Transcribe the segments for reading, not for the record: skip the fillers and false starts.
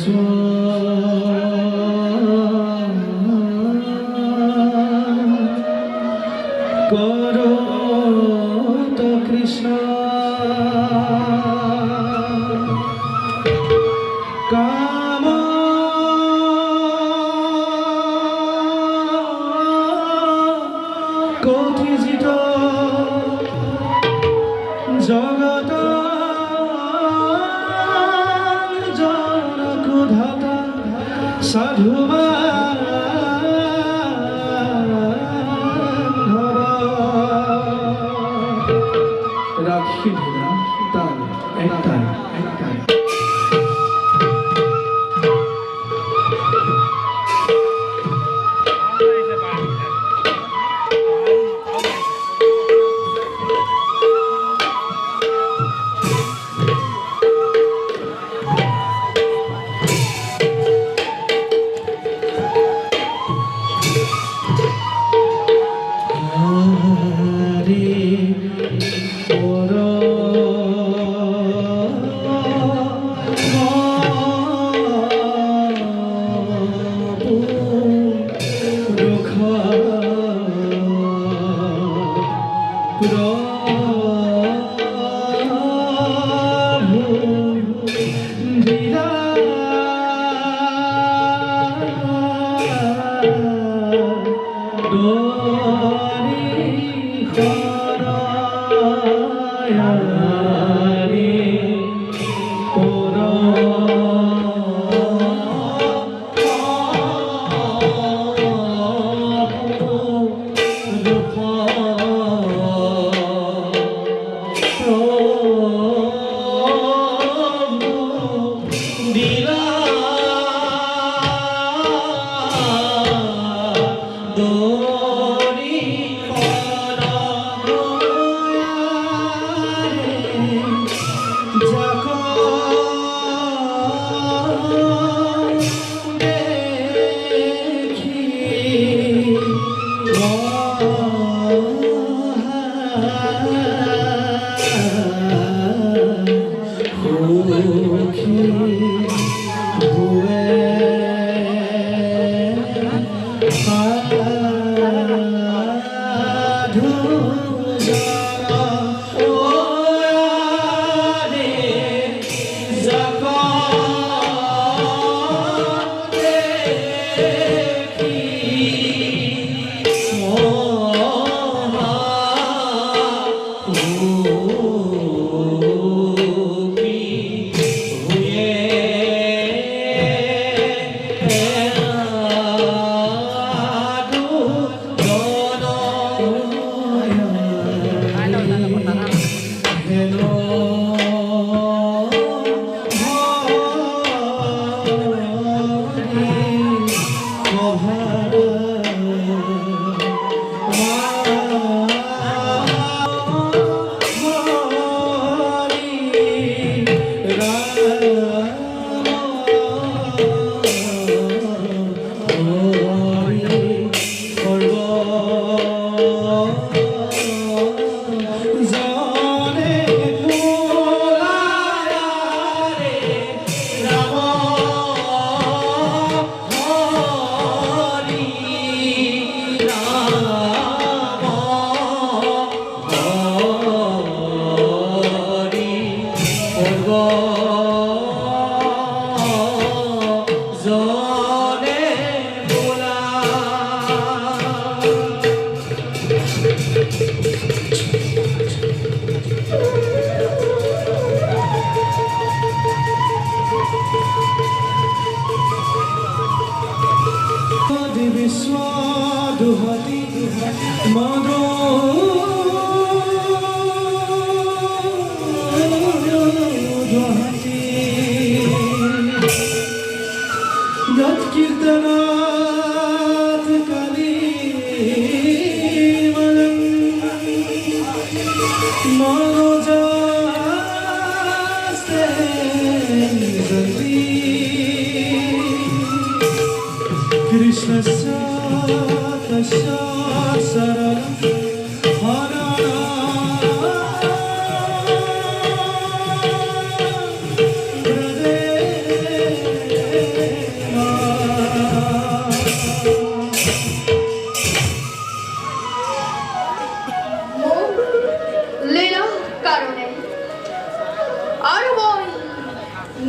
विश्व करो तो कृष्ण काम कथिजित जगत जनकुधाता साधुवा राखी ढीला ताल एक ताल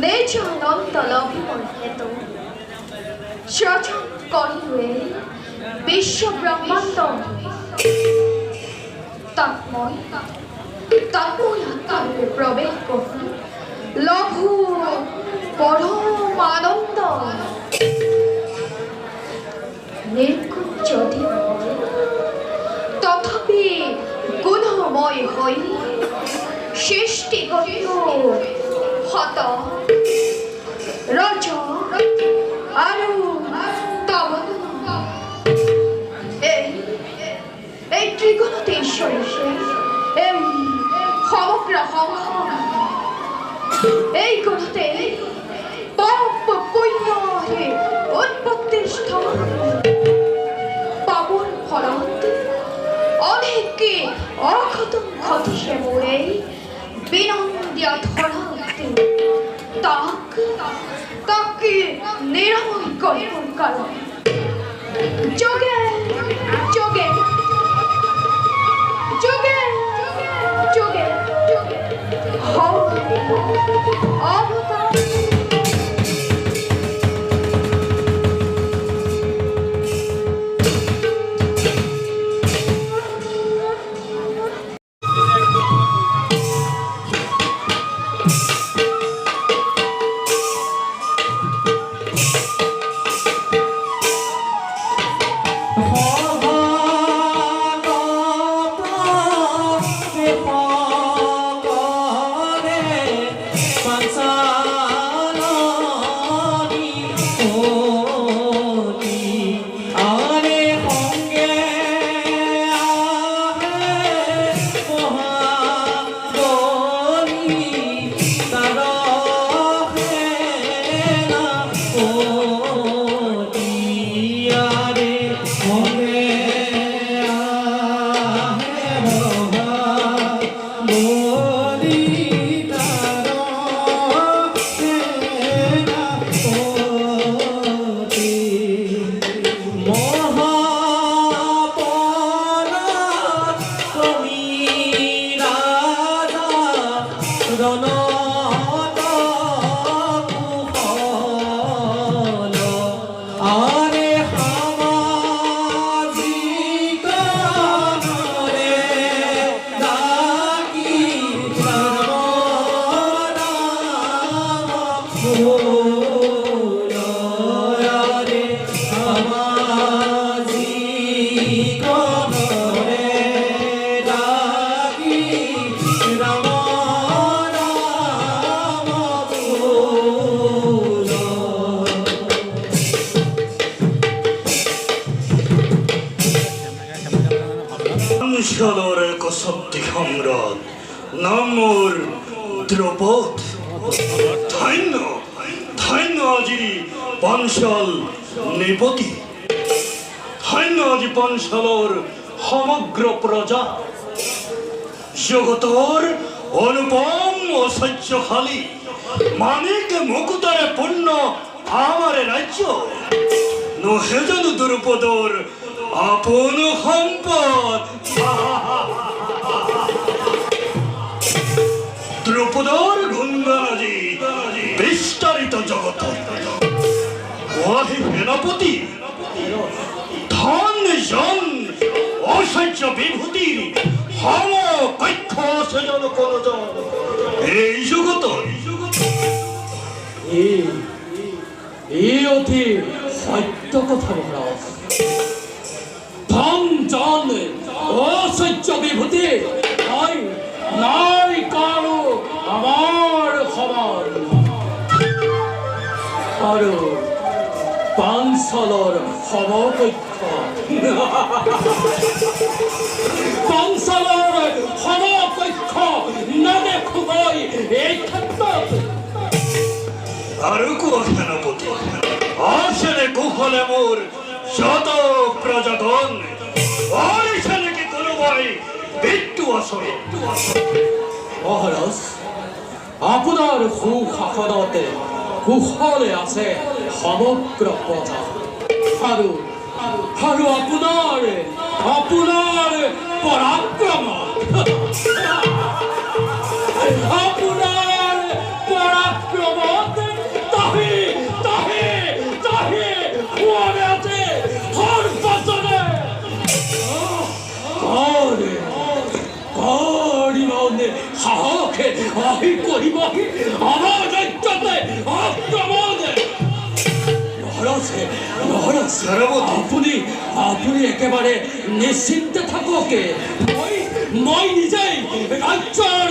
নিজ অনন্ত লভিবর হেতু সচন করিবে বিশ্ব ব্রহ্মাণ্ড তন্ময় আত্মারূপে প্রবেশ করি লঘু পরম আনন্দ নির্গুণ যদি হয় তথাপি গুণময় হই সৃষ্টি করিল হত রজ আরু তব এই ত্রিগুণতে ঈশ্বর এই সমগ্র সংসার এই গুণতে পাপ পুণ্য উৎপত্তির স্থান পাপর ফলত অনেকে অক্ষতম ঘটিছে মোরে বিনন্দিয়া ধরাতে তাকে নিরাময় করবার কারণ যোগে যোগে যোগে যোগে অবতার পাঞ্চালের এক সত্যি সম্রাট নামর দ্রৌপদ ধন্য আজি পাঞ্চাল নিপতি ধন্য আজি পাঞ্চালের সমগ্র প্রজা জগতর অনুপম ঐশ্বর্যশালী মানিক মুকুটরে পূর্ণ আমার রাজ্য নহে যেন দ্রৌপদর আপন সম্পদ দ্রৌপদর গুণগানাজি বিস্তারিত জগত ওহে সেনাপতি ধন জন ঐশ্বর্য বিভূতির সম কক্ষ আছে যেন কোনজন এই জগত এই অতি সত্য কথা মহারাজ ধন জন ঐশ্বর্য বিভূতি নাই কারো আমার সমান আৰু পাঞ্চালৰ সমকক্ষ পাঞ্চালৰ সমকক্ষ নেদেখো মই এই ক্ষেত্ৰত আৰু কোৱা সেনাপতি আছেনে কুশলে মোৰ যত প্ৰজাগণ আছে নেকি কোনোবাই মৃত্যু আছে মহাৰাজ আপোনাৰ সুশাসনতে কুশলে আছে সমগ্ৰ প্ৰজা আৰু আপোনাৰ পৰাক্ৰম আপোনাৰ পৰাক্ৰমতে আমাৰ ৰাজ্যতে আক্ৰমণ মহাৰাজ সেনাপতি। আপনি একেবাৰে নিশ্চিন্তে থাকুকে মই নিজেই ৰাজ্যৰ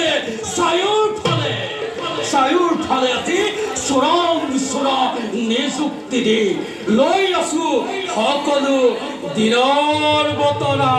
চাৰিওফালে আছি চোৰা নিযুক্তি দি লৈ আছো সকলো দিনৰ বতৰা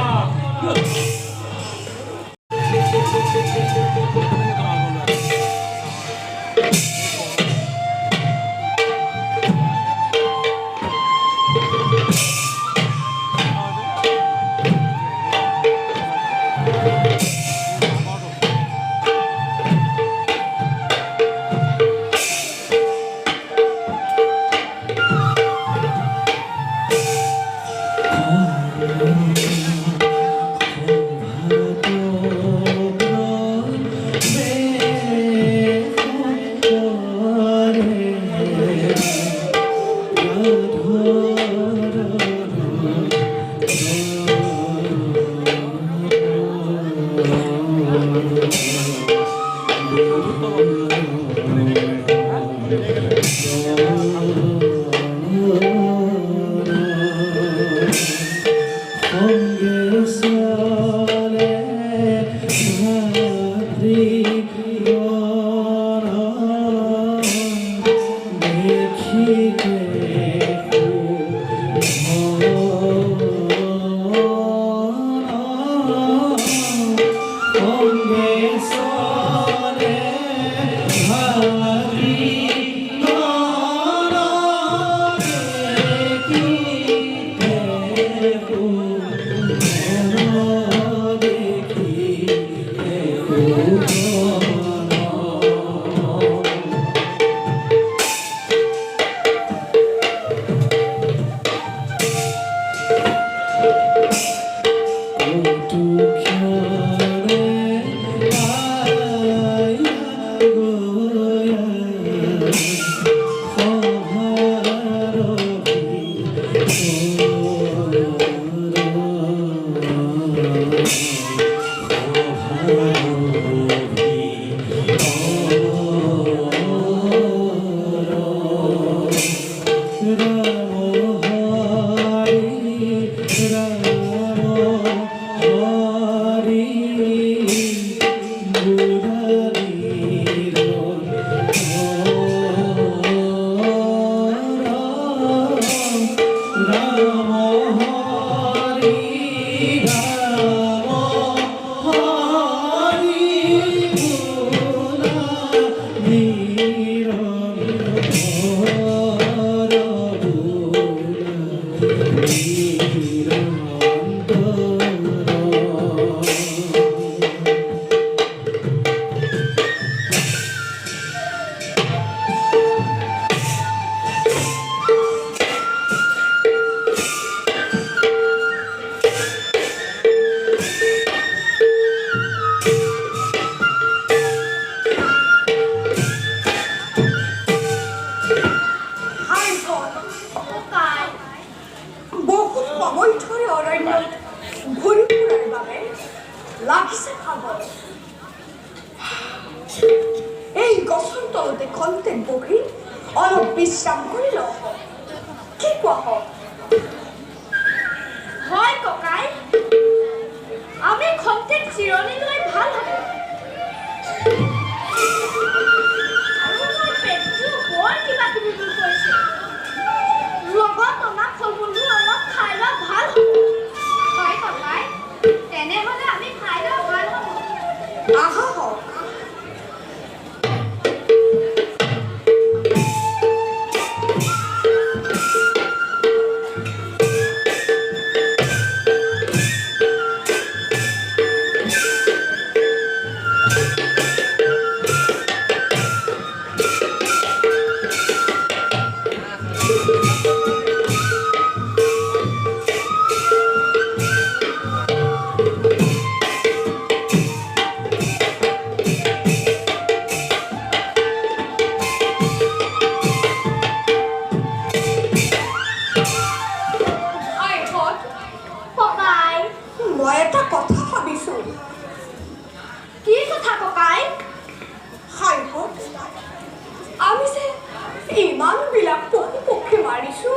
ইমানবিলাক পশু পক্ষী মাৰিছো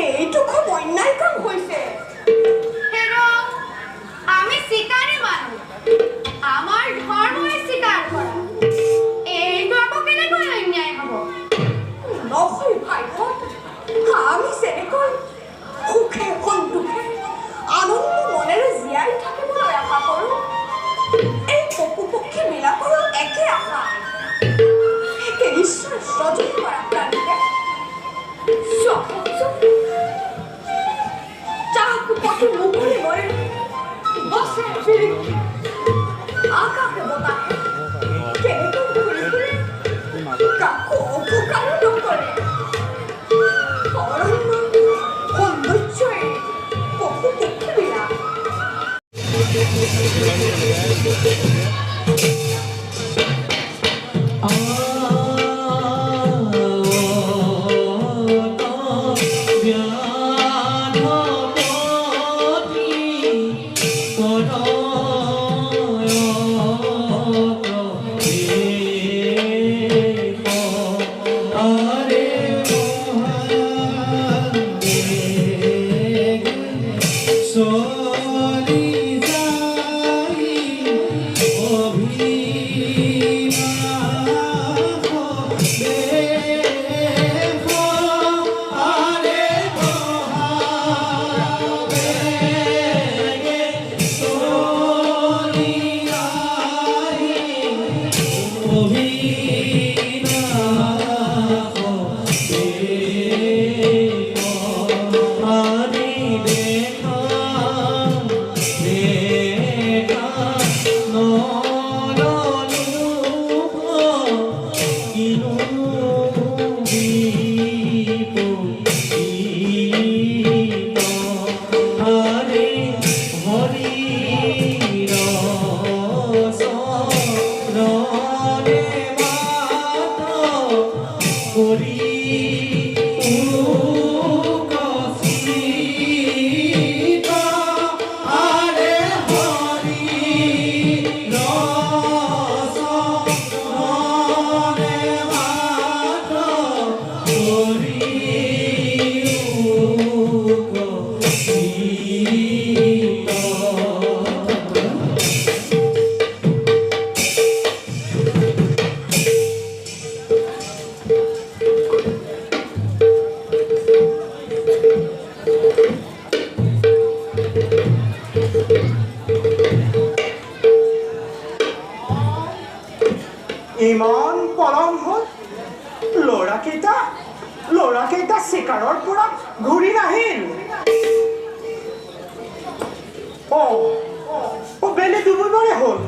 এইটো খুব অন্যায় কাম হৈছে হেৰ' আমি চিকাৰী মানুহ আমাৰ ধৰ্মই চিকাৰ কৰা এইটো আকৌ কেনেকৈ অন্যায় হ'ব নহয় ভাইহঁত আমি যেনেকৈ সুখে সন্তোষে আনন্দ মনেৰে জীয়াই থাকিবলৈ আশা কৰোঁ এই পশু পক্ষীবিলাকৰো একে আশা একে ঈশ্বৰ সৃজন কৰা প্ৰাণীয়ে যাহাকো পথে মুকলি মৰে বছে ফিৰি আকাশে বতাহে কেনেকৈ ঘূৰি ফুৰে কাকো অপকাৰ নকৰে অৰণ্য সৌন্দৰ্যই পশু পক্ষীবিলাক ইমান পলম হ'ল ল'ৰাকেইটা চিকাৰৰ পৰা ঘূৰি নাহিল বেলি ডুবিবৰে হ'ল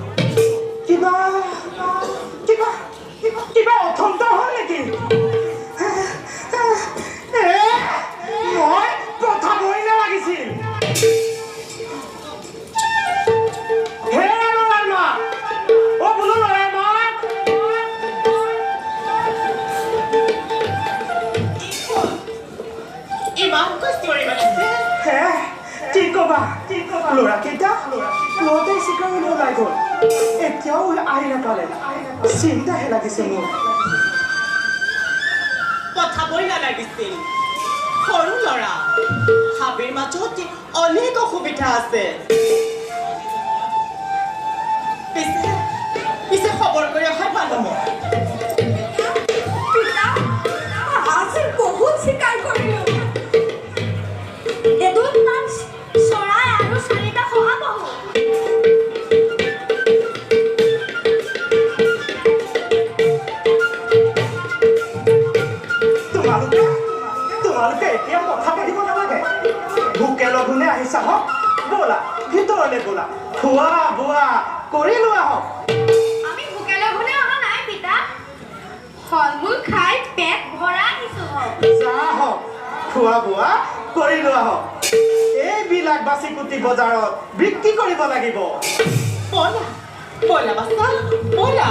কিবা অথন্ত হ'ল নেকি মই পঠাবই নালাগিছিল ল'ৰাকেইটা পুৰতেই চিকাৰলৈ ওলাই গ'ল এতিয়াও আহি নাপালে চিন্তাহে লাগিছে মোৰ পঠাবই নালাগিছিল সৰু ল'ৰা হাবিৰ মাজত অনেক অসুবিধা আছে পিছে খবৰ কৰি অহাই ভাল হ'ব আজি বহুত চিকাৰ কৰিলো এদুটমান চৰাই আৰু চাৰিটা শহাপহু তোমালোকে এতিয়া কথা পাতিব নালাগে ভোকে লঘোনে আহিছা হওক ব'লা ভিতৰলৈ ব'লা খোৱা বোৱা কৰি লোৱা হওক আমি ভোকে লঘোনে অহা নাই পিতা ফল-মূল খাই পেট ভৰা আহিছো যা হওক খোৱা বোৱা কৰি লোৱা হওক এইবিলাক বাচি কুটি বজাৰত বিক্ৰী কৰিব লাগিব ব'লা বাছা ব'লা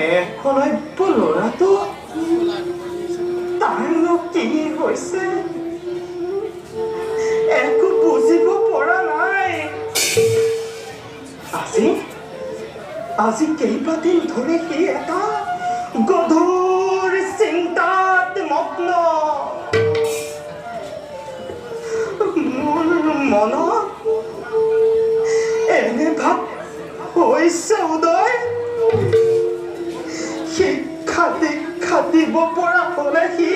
এখনৈ ল'ৰাটো তাৰনো কি হৈছে একো বুজিব পৰা নাই আজি কেইবাদিন ধৰি সি এটা গধুৰ চিন্তাত মগ্ন মোৰ মনত এনে ভাৱ হৈছে উদয় শিক্ষা দীক্ষা দিব পৰা হ'লে সি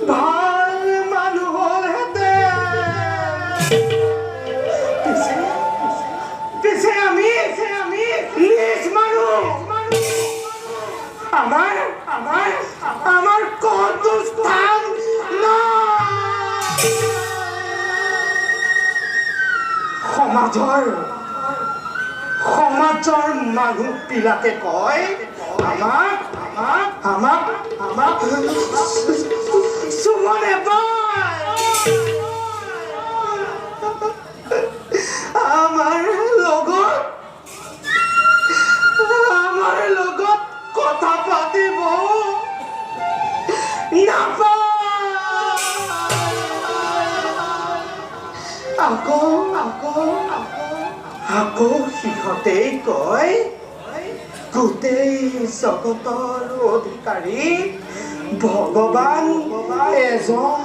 ভাল মানুহ হ'লহেঁতেন পিছে আমি নিজ মানুহ আমাৰ ক'তো স্থান নাই সমাজৰ মানুহবিলাকে কয় আমাক চুব নেপায় আমাৰ লগত কথা পাতিব নাপায় আকৌ সিহঁতেই কয় গোটেই জগতৰ অধিকাৰী ভগৱান এজন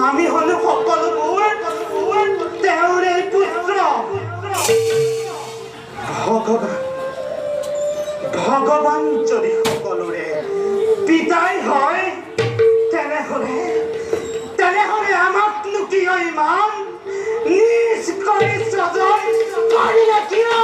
আমি হলো সকলোবোৰ তেওঁৰে পুত্ৰ ভগৱান যদি সকলোৰে পিতাই হয় তেনেহলে আমাকনো কিয় ইমান নিজ কৰি সজন কৰিলে কিয়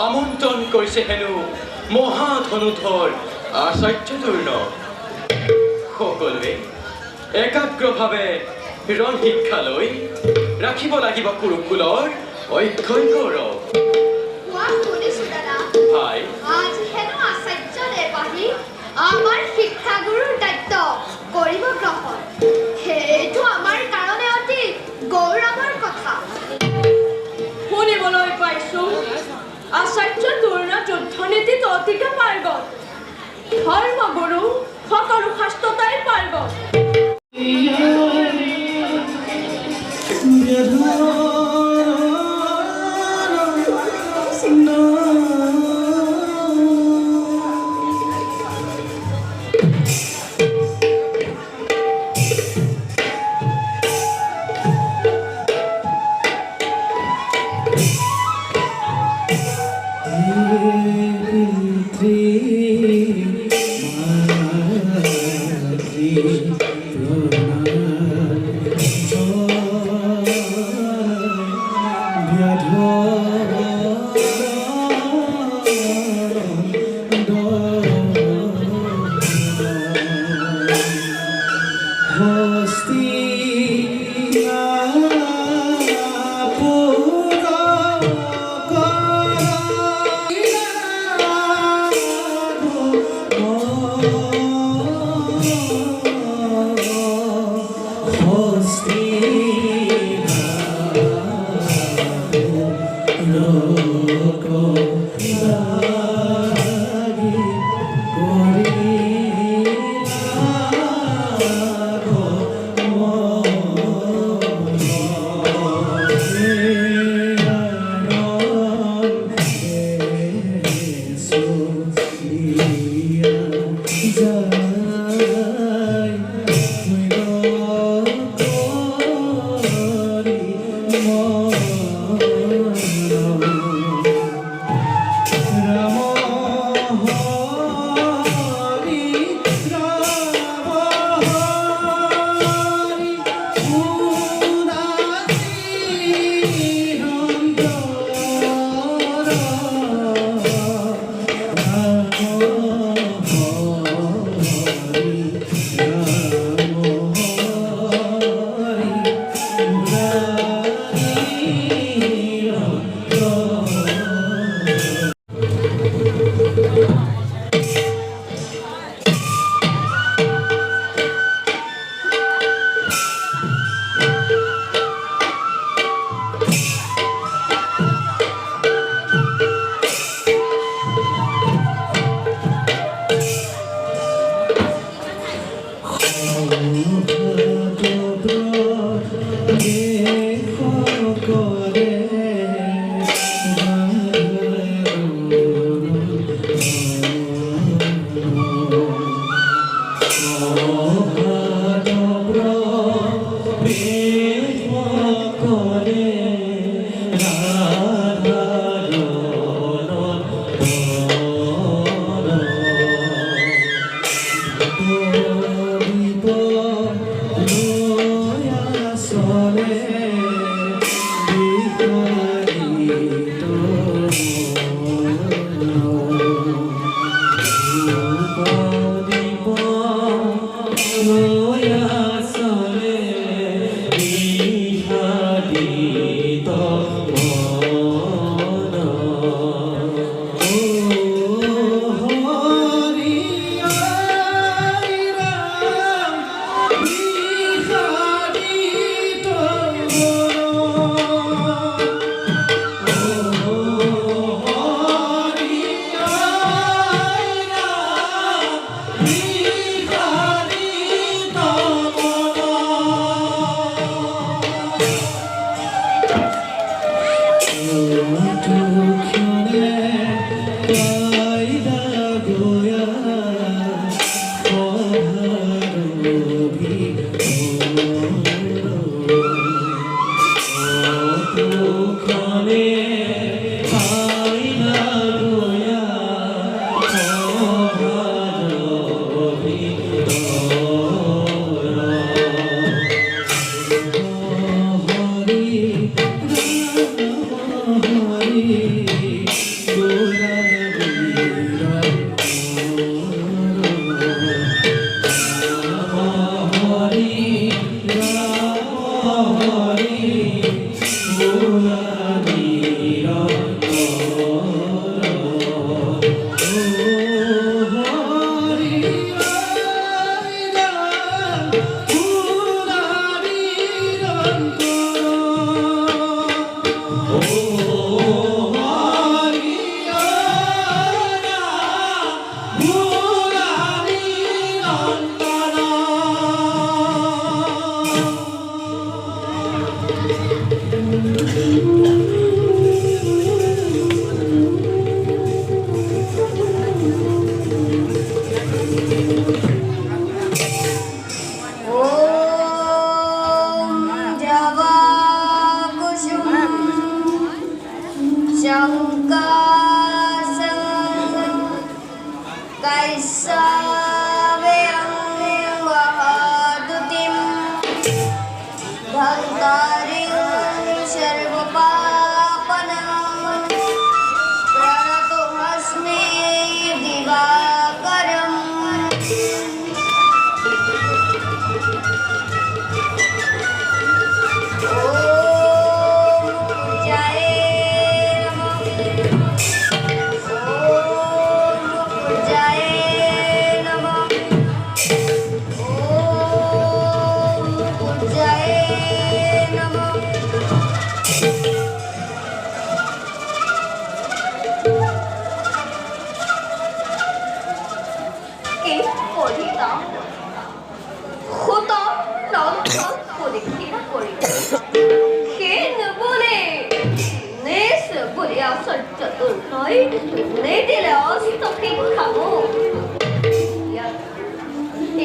আমন্ত্ৰণ কৰিছে হেনো মহাধনুধৰ আচাৰ্যতুৰ্ণ সকলোৱে একাগ্ৰভাৱে ৰণ শিক্ষা লৈ ৰাখিব লাগিব কুৰুকুলৰ ঐক্যই গৌৰৱ ভাই আজি হেনো আচাৰ্য দেৱাহী আমাৰ শিক্ষাগুৰুৰ দায়িত্ব কৰিব গ্ৰহণ সেইটো আমাৰ কাৰণে অতি গৌৰৱৰ কথা শুনিবলৈ পাইছো আচাৰ্য তুৰ্ণ যুদ্ধ নীতিত অতিকে পাৰ্গত ধৰ্মগুৰু সকলো শাস্ত্ৰতাই পাৰ্গত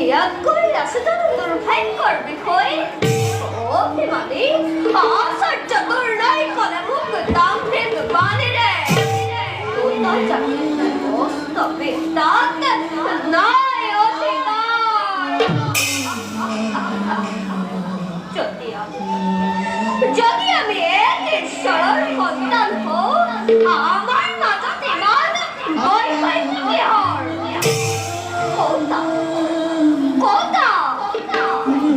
ইয়াত কৰি আছে তোৰ ভাই কৰবি কই ও বিমানী আশ্চৰ্য তোৰ নাই কলে মোক দাম দে বানি ৰে তোৰ নাই জানি মস্ত বেটাক নাই অধিকার যদি আমি এদের সরল সন্তান হও আমার মাজত ইমান ভয় পাই কি হর কোথা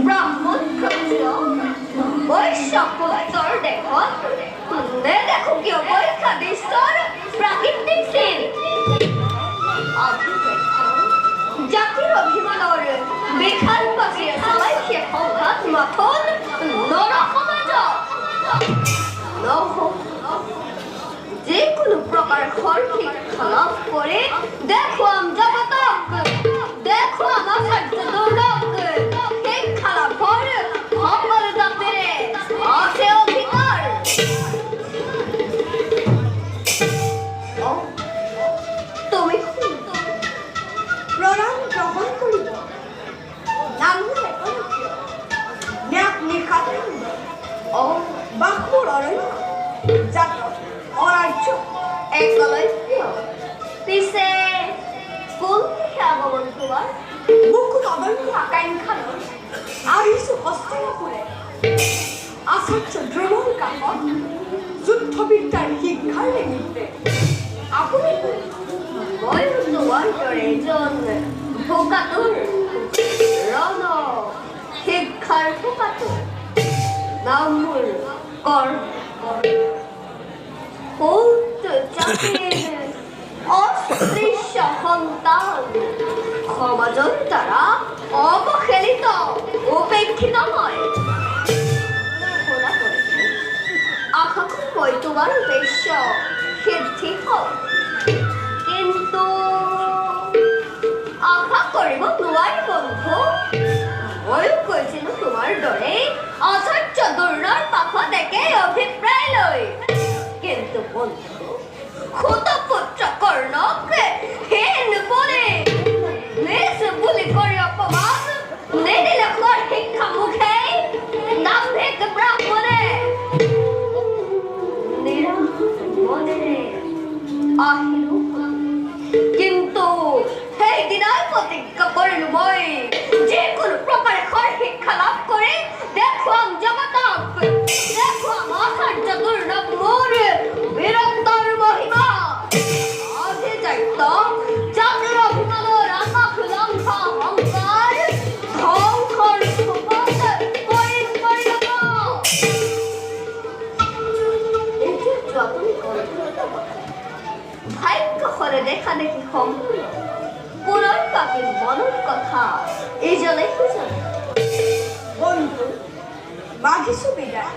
ব্রাহ্মণ ক্ষত্রিয় বৈশ্য তোর দেখো দেখো কি অবৈখ্যা বিস্তর প্রাকৃতিক সিন জাতির অভিমানৰ বিখাল পাচিয়ে চলাইছে সংঘাত মাথন নৰসমাজ যিকোনো প্ৰকাৰ শিক্ষা লাভ কৰি দেখুৱাম জগতক দেখুৱাম আচাৰ্য দুৰ্লভ শিক্ষা লাভৰ সকলো জাতিৰে আছে অধিকাৰ তুমি প্ৰণাম গ্ৰহণ কৰিব নামঘৰ ন্যাস নিশাত বাসুৰ অৰণ্য জাতক অৰাজ্য একলব্য পিছে কোন দিশে আগমন তোমাৰ বুকুত অদম্য আকাংক্ষালৈ আহিছো হস্তিনাপুৰে আচাৰ্য দ্ৰোণৰ কাষত যুদ্ধবিদ্যাৰ শিক্ষাৰ নিমিত্তে আপুনি মই তোমাৰ দৰে এজন ভোকাতুৰ ৰণ শিক্ষাৰ ভোকাতুৰ নাম মোৰ কৌত জাতিৰ অস্পৃশ্য সন্তান সমাজৰ দ্বাৰা অৱহেলিত উপেক্ষিত হয় আশা কৰো মই তোমাৰ উদ্দেশ্য সিদ্ধি হওক কিন্তু আশা কৰিব নোৱাৰি বন্ধু ময়ো কৈছিলো তোমাৰ দৰে আচাৰ্য দুৰ্ণৰ পাছত একেই অভিপ্ৰায় লৈ কিন্তু বন্ধু সুতপুত্ৰ কৰ্ণক হীন বুলি নিজ বুলি কৰি অপমান নিদিলে খোৱাৰ শিক্ষা মুখে নামভিক ব্ৰাহ্মণে মনেৰে আহিলো কিন্তু সেইদিনাই প্ৰতিজ্ঞা কৰিলো মই যিকোনো প্ৰকাৰে শিক্ষা লাভ কৰি দেখুৱাম জগতক দেখুৱাম আচাৰ্য দুৰ্লভ মোৰ বীৰত্বৰ মহিমা আভিজাত্য জাতিৰ অভিমানৰ আকাশ লংঘা অহংকাৰ ধ্বংসৰ স্তূপত পৰিণ কৰি ল'ব এইটো যতন ভাগ্য হলে দেখা দেখি সম্পূৰ্ণ পুনৰ বাকী মনৰ কথা ইজনে সিজনে বন্ধু মাগিছো বিদায়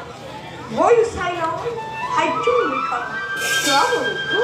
ময়ো চাই লওঁ ভাগ্যৰ মুখত চোৱা বন্ধু